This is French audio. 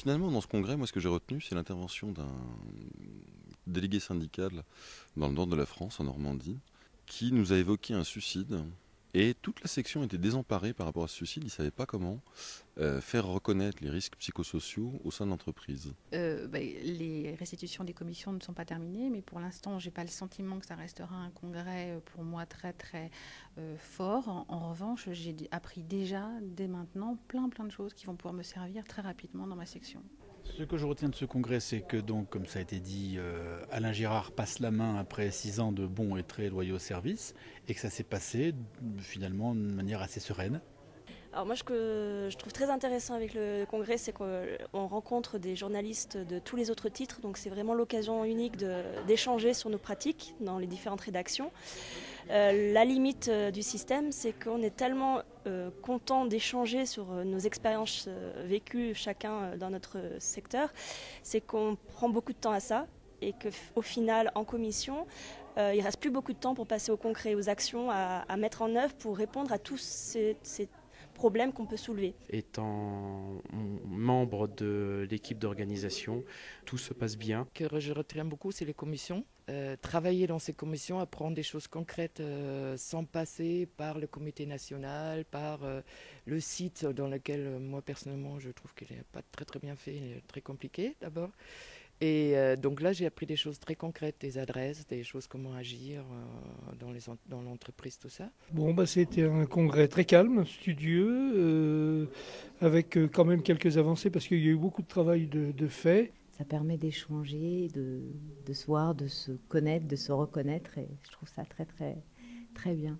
Finalement, dans ce congrès, moi, ce que j'ai retenu, c'est l'intervention d'un délégué syndical dans le nord de la France, en Normandie, qui nous a évoqué un suicide. Et toute la section était désemparée par rapport à ce suicide. Il ne savait pas comment faire reconnaître les risques psychosociaux au sein de l'entreprise. Les restitutions des commissions ne sont pas terminées, mais pour l'instant, je n'ai pas le sentiment que ça restera un congrès pour moi très très fort. En revanche, j'ai appris déjà, dès maintenant, plein de choses qui vont pouvoir me servir très rapidement dans ma section. Ce que je retiens de ce congrès, c'est que, donc, comme ça a été dit, Alain Girard passe la main après 6 ans de bons et très loyaux services, et que ça s'est passé finalement de manière assez sereine. Alors moi, ce que je trouve très intéressant avec le congrès, c'est qu'on rencontre des journalistes de tous les autres titres, donc c'est vraiment l'occasion unique d'échanger sur nos pratiques dans les différentes rédactions. La limite du système, c'est qu'on est tellement content d'échanger sur nos expériences vécues chacun dans notre secteur, c'est qu'on prend beaucoup de temps à ça et qu'au final, en commission, il ne reste plus beaucoup de temps pour passer au concret, aux actions à mettre en œuvre pour répondre à tous ces problèmes qu'on peut soulever. Étant membre de l'équipe d'organisation, tout se passe bien. Ce que je retiens beaucoup, c'est les commissions. Travailler dans ces commissions, apprendre des choses concrètes sans passer par le comité national, par le site dans lequel moi personnellement je trouve qu'il n'est pas très bien fait, il est très compliqué d'abord. Et donc là, j'ai appris des choses très concrètes, des adresses, des choses, comment agir dans l'entreprise, tout ça. Bon, c'était un congrès très calme, studieux, avec quand même quelques avancées parce qu'il y a eu beaucoup de travail de fait. Ça permet d'échanger, de se voir, de se connaître, de se reconnaître et je trouve ça très bien.